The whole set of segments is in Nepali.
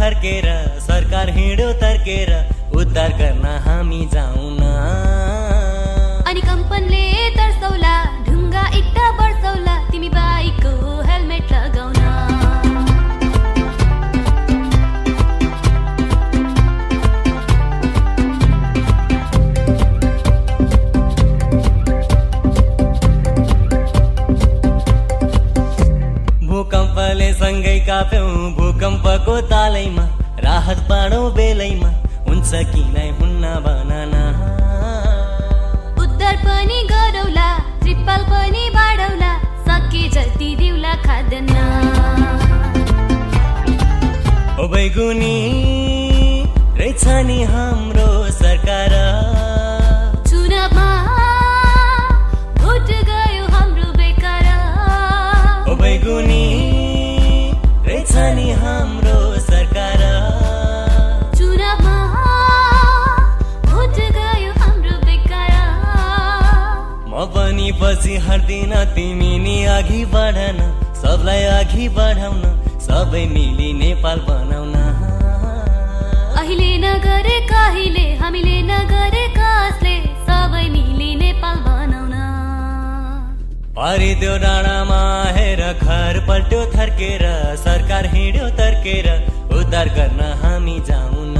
थर्केर सरकार हिँड्यो तर्केर उद्धार गर्न हामी जाउँ न। अनि कम्पनले तर्सौला ढुङ्गा इट्टा बर्सौला तिमी बाइकको हेलमेट लगाउन। भूकम्पले सँगै काप्यौं भूकम्पको तालैमा राहत पाडौं बेलैमा हुन्छ कि नै हुन्न बनाना। उद्धार पनि गरौला त्रिपाल पनि बाडौला सके जति दिउला खाद्यान्न। ओ बैगुनी रहेछ नि हाम्रो सरकार चुनावमा भोट गयो हाम्रो बेकार। ओ बैगुनी रहेछ नि हाम्रो सरकार चुनावमा भोट गयो हाम्रो बेकार। म पनि पछि हट्दिन तिमी नि अघि बढन सबलाई अघि बढाउन सबै मिली नेपाल बनाउन। अहिले नगरे कहिले हामीले नगरे कसले सबै मिली नेपाल बनाउन। परिदेऊ डाँडामा हेर घर पल्ट्यो थर्केर सरकार हिँड्यो तर्केर उद्धार गर्न हामी जाउँ न।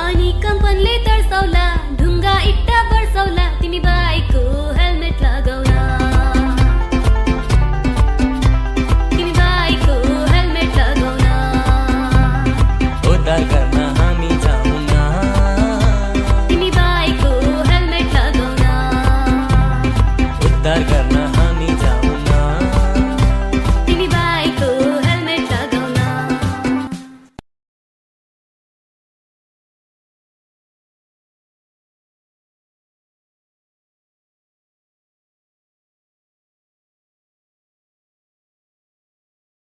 अनि कम्पनले तर्सौला ढुङ्गा इट्टा बर्सौला तिमी बाइकको हेलमेट लगाउन। तिमी बाइकको हेलमेट लगाउन। उद्धार गर्न हामी जाउँ न। तिमी बाइकको हेलमेट लगाउन। उद्धार